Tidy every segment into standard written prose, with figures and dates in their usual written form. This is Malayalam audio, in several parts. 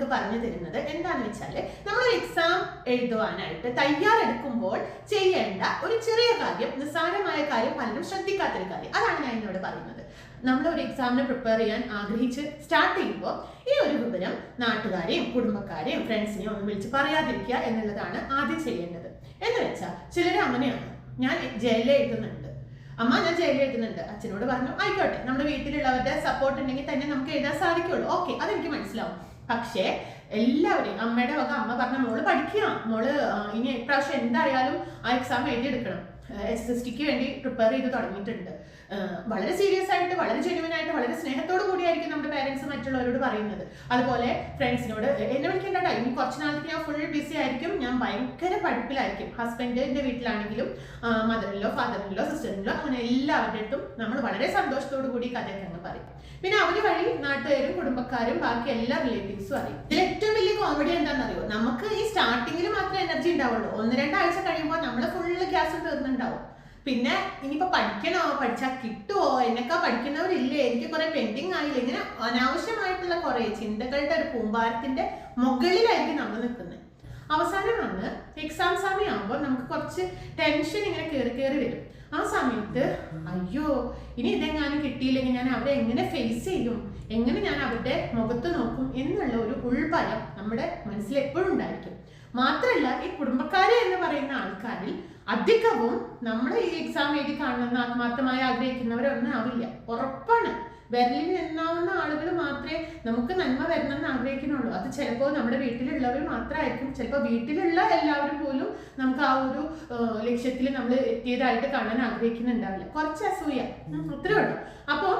നമുക്ക് പറഞ്ഞു തരുന്നത് എന്താന്ന് വെച്ചാൽ നമ്മൾ എക്സാം എഴുതുവാനായിട്ട് തയ്യാറെടുക്കുമ്പോൾ ചെയ്യേണ്ട ഒരു ചെറിയ കാര്യം, നിസ്സാരമായ കാര്യം, പലരും ശ്രദ്ധിക്കാത്തൊരു കാര്യം. അതാണ് ഞാൻ എന്നോട് പറയുന്നത്. നമ്മൾ ഒരു എക്സാമിന് പ്രിപ്പയർ ചെയ്യാൻ ആഗ്രഹിച്ച് സ്റ്റാർട്ട് ചെയ്യുമ്പോൾ ഈ ഒരു വിവരം നാട്ടുകാരെയും കുടുംബക്കാരെയും ഫ്രണ്ട്സിനെയും ഒന്നും വിളിച്ച് പറയാതിരിക്കുക എന്നുള്ളതാണ് ആദ്യം ചെയ്യേണ്ടത്. എന്ന് വെച്ചാൽ ചിലർ അങ്ങനെയാണ്, ഞാൻ ജയിലിൽ എഴുതുന്നുണ്ട്, അമ്മ ഞാൻ ജയിലിൽ എഴുതുന്നുണ്ട്, അച്ഛനോട് പറഞ്ഞു ആയിക്കോട്ടെ, നമ്മുടെ വീട്ടിലുള്ളവരുടെ സപ്പോർട്ട് ഉണ്ടെങ്കിൽ തന്നെ നമുക്ക് എഴുതാൻ സാധിക്കുള്ളൂ, ഓക്കെ, അതെനിക്ക് മനസ്സിലാവും. പക്ഷേ എല്ലാവരെയും അമ്മയുടെ വക അമ്മ പറഞ്ഞ മോള് പഠിക്കുക, മോള് ഇനി ഇപ്രാവശ്യം എന്തായാലും ആ എക്സാം എഴുതിയെടുക്കണം, SSTക്ക് വേണ്ടി പ്രിപ്പയർ ചെയ്ത് തുടങ്ങിയിട്ടുണ്ട്. വളരെ സീരിയസ് ആയിട്ട്, വളരെ ജെന്യുവൻ ആയിട്ട്, വളരെ സ്നേഹത്തോടു കൂടിയായിരിക്കും നമ്മുടെ പേരൻസ് മറ്റുള്ളവരോട് പറയുന്നത്. അതുപോലെ ഫ്രണ്ട്സിനോട് എന്നെ വിളിക്കേണ്ട, ഇനി കുറച്ച് നാളത്തേക്ക് ഞാൻ ഫുൾ ബിസി ആയിരിക്കും, ഞാൻ ഭയങ്കര പഠിപ്പിലായിരിക്കും. ഹസ്ബൻഡിന്റെ വീട്ടിലാണെങ്കിലും മദറിലോ ഫാദറിലോ സിസ്റ്ററിലോ അങ്ങനെ എല്ലാവരുടെ അടുത്തും നമ്മൾ വളരെ സന്തോഷത്തോടു കൂടി കഥയൊക്കെ അങ്ങ് പറയും. പിന്നെ അവര് വഴി നാട്ടുകാരും കുടുംബക്കാരും ബാക്കി എല്ലാ റിലേറ്റീവ്സും അറിയും. ഇതിൽ ഏറ്റവും വലിയ കോമഡി എന്താണെന്നറിയോ, നമുക്ക് ഈ സ്റ്റാർട്ടിങ്ങിൽ മാത്രമേ എനർജി ഉണ്ടാവുള്ളൂ. 1-2 ആഴ്ച കഴിയുമ്പോൾ നമ്മള് ഫുള്ള് ഗ്യാസ് തീർന്നുണ്ടാവും. പിന്നെ ഇനിയിപ്പോ പഠിക്കണോ, പഠിച്ചാൽ കിട്ടുമോ, എന്നൊക്കെ പഠിക്കുന്നവരില്ലേ, എനിക്ക് കുറെ പെൻഡിങ് ആയില്ല, ഇങ്ങനെ അനാവശ്യമായിട്ടുള്ള കുറെ ചിന്തകളുടെ ഒരു കൂമ്പാരത്തിന്റെ മുകളിലായിരിക്കും നമ്മൾ നിൽക്കുന്നത്. അവസാനമാണ് എക്സാം സമയമാകുമ്പോൾ നമുക്ക് കുറച്ച് ടെൻഷൻ ഇങ്ങനെ കയറി വരും. ആ സമയത്ത് അയ്യോ ഇനി ഇതെങ്ങാനും കിട്ടിയില്ലെങ്കിൽ ഞാൻ അവരെ എങ്ങനെ ഫേസ് ചെയ്യും, എങ്ങനെ ഞാൻ അവരുടെ മുഖത്ത് നോക്കും എന്നുള്ള ഒരു ഉൾഭയം നമ്മുടെ മനസ്സിൽ എപ്പോഴും ഉണ്ടായിരിക്കും. മാത്രമല്ല ഈ കുടുംബക്കാരെ എന്ന് പറയുന്ന ആൾക്കാരിൽ അധികവും നമ്മൾ ഈ എക്സാം എഴുതി കാണണമെന്ന് ആത്മാർത്ഥമായി ആഗ്രഹിക്കുന്നവരൊന്നും ആവില്ല, ഉറപ്പാണ്. വിരലിൽ എണ്ണാവുന്ന ആളുകൾ മാത്രമേ നമുക്ക് നന്മ വരണമെന്ന് ആഗ്രഹിക്കുന്നുള്ളൂ. അത് ചിലപ്പോൾ നമ്മുടെ വീട്ടിലുള്ളവർ മാത്രമായിരിക്കും, ചിലപ്പോൾ വീട്ടിലുള്ള എല്ലാവരും പോലും നമുക്ക് ആ ഒരു ലക്ഷ്യത്തിൽ നമ്മൾ എത്തിയതായിട്ട് കാണാൻ ആഗ്രഹിക്കുന്നുണ്ടാവില്ല. കുറച്ച് അസൂയ, അത്രേ ഉള്ളൂ. അപ്പോൾ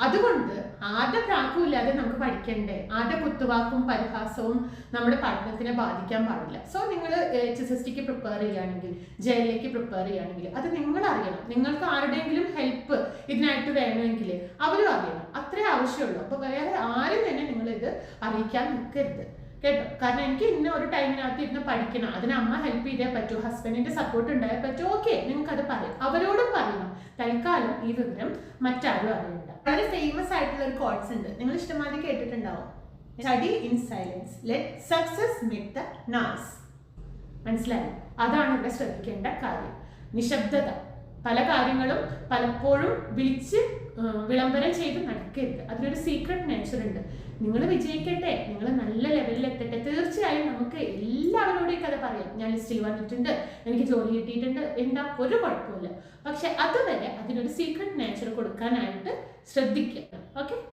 അതുകൊണ്ട് ആരുടെ പ്രാക്കും ഇല്ലാതെ നമുക്ക് പഠിക്കണ്ടേ, ആരുടെ കുത്തുവാക്കും പരിഹാസവും നമ്മുടെ പഠനത്തിനെ ബാധിക്കാൻ പാടില്ല. സോ നിങ്ങൾ HSSTക്ക് പ്രിപ്പയർ ചെയ്യുകയാണെങ്കിൽ, ജയിലിലേക്ക് പ്രിപ്പയർ ചെയ്യുകയാണെങ്കിൽ അത് നിങ്ങൾ അറിയണം. നിങ്ങൾക്ക് ആരുടെയെങ്കിലും ഹെൽപ്പ് ഇതിനായിട്ട് വേണമെങ്കിൽ അവരും അറിയണം, അത്രേ ആവശ്യമുള്ളൂ. അപ്പൊ വേറെ ആരും തന്നെ നിങ്ങൾ ഇത് അറിയിക്കാൻ നിൽക്കരുത് കേട്ടോ. കാരണം എനിക്ക് ഇന്ന ഒരു ടൈമിനകത്ത് ഇരുന്ന് പഠിക്കണം, അതിന് അമ്മ ഹെൽപ്പ് ചെയ്തേ പറ്റൂ, ഹസ്ബൻഡിന്റെ സപ്പോർട്ട് ഉണ്ടായാൽ പറ്റൂ, ഓക്കെ, നിങ്ങൾക്ക് അത് പറയും, അവരോടും പറയണം. തൽക്കാലം ഈ വിവരം മറ്റാരും അറിയണ്ട. വളരെ ഫേമസ് ആയിട്ടുള്ള ഒരു കോട്ട്സ് ഉണ്ട്, നിങ്ങൾ ഇഷ്ടമാതിരി കേട്ടിട്ടുണ്ടാവും. Study in silence, let success make the noise. മനസ്സിലായി? അതാണ് ഇവിടെ ശ്രദ്ധിക്കേണ്ട കാര്യം, നിശബ്ദത. പല കാര്യങ്ങളും പലപ്പോഴും വിളിച്ച് വിളംബരം ചെയ്ത് നടക്കരുത്. അതിനൊരു സീക്രട്ട് നേച്ചർ ഉണ്ട്. നിങ്ങൾ വിജയിക്കട്ടെ, നിങ്ങൾ നല്ല ലെവലിൽ എത്തട്ടെ, തീർച്ചയായും നമുക്ക് എല്ലാവരോടും ഈ കഥ പറയാം. ഞാൻ ലിസ്റ്റിൽ വന്നിട്ടുണ്ട്, എനിക്ക് ജോലി കിട്ടിയിട്ടുണ്ട്, എന്താ ഒരു കുഴപ്പമില്ല. പക്ഷെ അതുവരെ അതിനൊരു സീക്രട്ട് നേച്ചർ കൊടുക്കാനായിട്ട് ശ്രദ്ധിക്കുക. ഓക്കെ.